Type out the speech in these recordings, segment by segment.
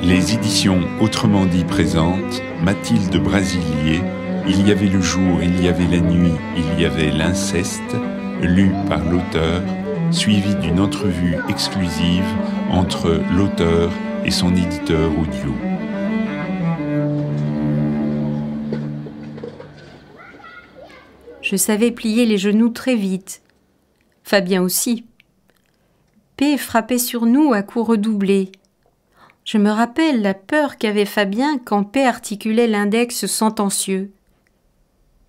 Les éditions Autrement dit présentent Mathilde Brasilier, Il y avait le jour, il y avait la nuit, il y avait l'inceste, lu par l'auteur, suivi d'une entrevue exclusive entre l'auteur et son éditeur audio. Je savais plier les genoux très vite. Fabien aussi. P frappait sur nous à coups redoublés. Je me rappelle la peur qu'avait Fabien quand P articulait l'index sentencieux.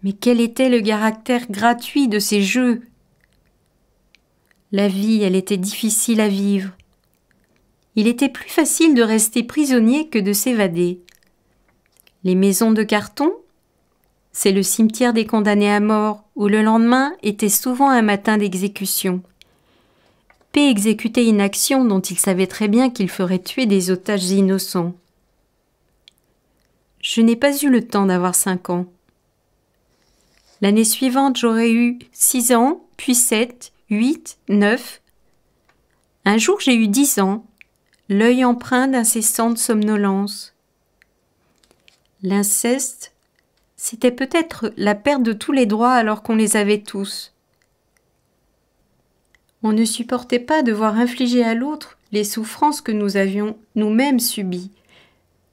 Mais quel était le caractère gratuit de ces jeux? La vie, elle était difficile à vivre. Il était plus facile de rester prisonnier que de s'évader. Les maisons de carton, c'est le cimetière des condamnés à mort, où le lendemain était souvent un matin d'exécution. P exécutait une action dont il savait très bien qu'il ferait tuer des otages innocents. Je n'ai pas eu le temps d'avoir 5 ans. L'année suivante, j'aurais eu 6 ans, puis 7, 8, 9. Un jour, j'ai eu 10 ans, l'œil empreint d'incessante somnolence. L'inceste, c'était peut-être la perte de tous les droits alors qu'on les avait tous. On ne supportait pas de voir infliger à l'autre les souffrances que nous avions nous-mêmes subies.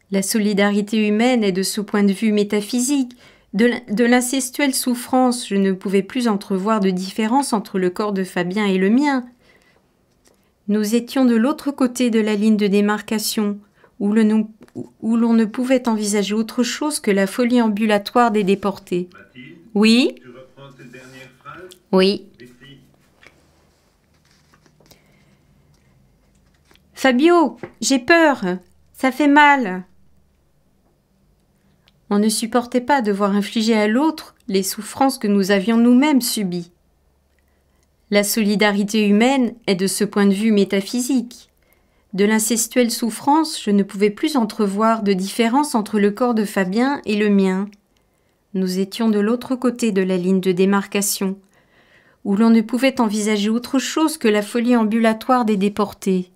La solidarité humaine est de ce point de vue métaphysique. De l'incestuelle souffrance, je ne pouvais plus entrevoir de différence entre le corps de Fabien et le mien. Nous étions de l'autre côté de la ligne de démarcation, où l'on ne pouvait envisager autre chose que la folie ambulatoire des déportés. Mathilde, Oui, tu reprends tes dernières phrases? oui. Écris. Fabio, j'ai peur, ça fait mal. On ne supportait pas de voir infliger à l'autre les souffrances que nous avions nous-mêmes subies. La solidarité humaine est de ce point de vue métaphysique. De l'incestuelle souffrance, je ne pouvais plus entrevoir de différence entre le corps de Fabien et le mien. Nous étions de l'autre côté de la ligne de démarcation, où l'on ne pouvait envisager autre chose que la folie ambulatoire des déportés.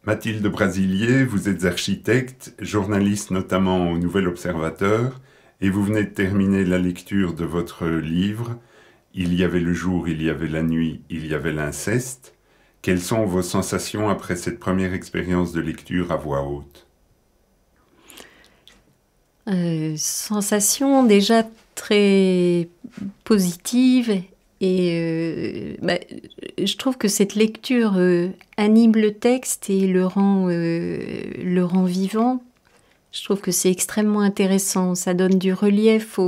Mathilde Brasilier, vous êtes architecte, journaliste notamment au Nouvel Observateur, et vous venez de terminer la lecture de votre livre « Il y avait le jour, il y avait la nuit, il y avait l'inceste ». Quelles sont vos sensations après cette première expérience de lecture à voix haute? Sensations déjà très positives et je trouve que cette lecture anime le texte et le rend vivant. Je trouve que c'est extrêmement intéressant. Ça donne du relief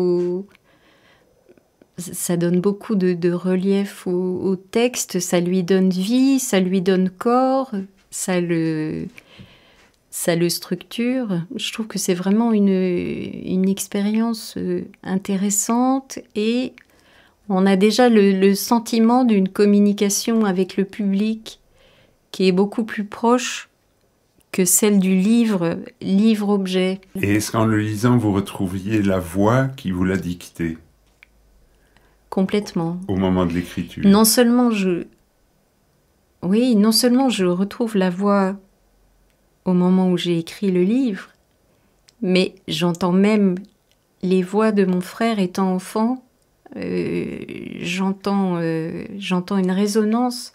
ça donne beaucoup de relief au texte. Ça lui donne vie, ça lui donne corps, ça le structure. Je trouve que c'est vraiment une expérience intéressante et on a déjà le sentiment d'une communication avec le public qui est beaucoup plus proche que celle du livre-objet. Et est-ce qu'en le lisant, vous retrouviez la voix qui vous l'a dictée Complètement. au moment de l'écriture? Non seulement je retrouve la voix au moment où j'ai écrit le livre, mais j'entends même les voix de mon frère étant enfant. J'entends une résonance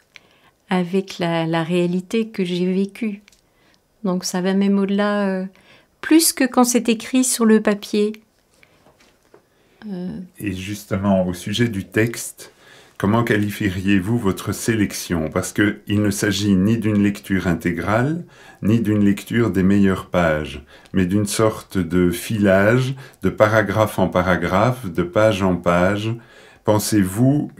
avec la réalité que j'ai vécue. Donc ça va même au-delà, plus que quand c'est écrit sur le papier. Et justement, au sujet du texte, comment qualifieriez-vous votre sélection? Parce qu'il ne s'agit ni d'une lecture intégrale, ni d'une lecture des meilleures pages, mais d'une sorte de filage, de paragraphe en paragraphe, de page en page. Pensez-vous,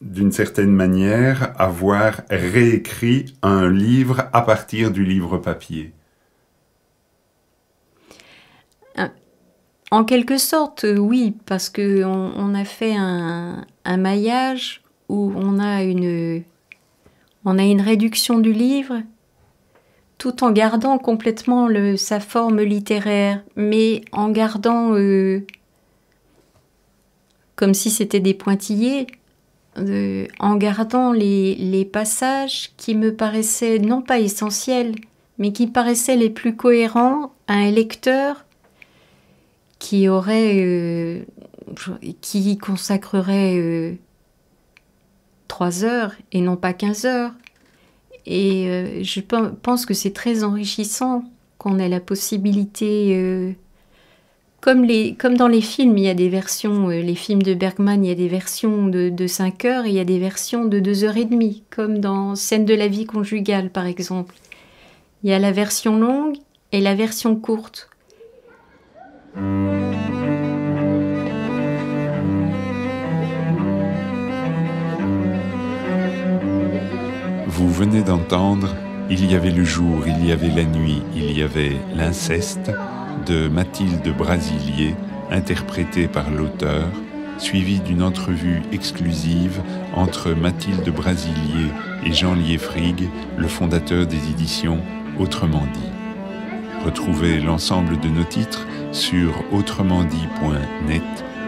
d'une certaine manière, avoir réécrit un livre à partir du livre papier? En quelque sorte, oui, parce qu'on a fait un maillage où on a une réduction du livre, tout en gardant complètement sa forme littéraire, mais en gardant, comme si c'était des pointillés, en gardant les passages qui me paraissaient non pas essentiels, mais qui paraissaient les plus cohérents à un lecteur qui consacrerait 3 heures et non pas 15 heures. Et je pense que c'est très enrichissant qu'on ait la possibilité, comme dans les films, il y a des versions, les films de Bergman, il y a des versions de 5 heures et il y a des versions de 2 heures et demie, comme dans Scène de la vie conjugale par exemple. Il y a la version longue et la version courte. Vous venez d'entendre « Il y avait le jour, il y avait la nuit, il y avait l'inceste » de Mathilde Brasilier, interprétée par l'auteur, suivie d'une entrevue exclusive entre Mathilde Brasilier et Jean Lieffrig, le fondateur des éditions Autrement dit. Retrouvez l'ensemble de nos titres sur autrement-dit.net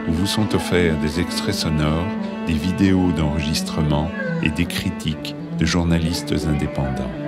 où vous sont offerts des extraits sonores, des vidéos d'enregistrement et des critiques de journalistes indépendants.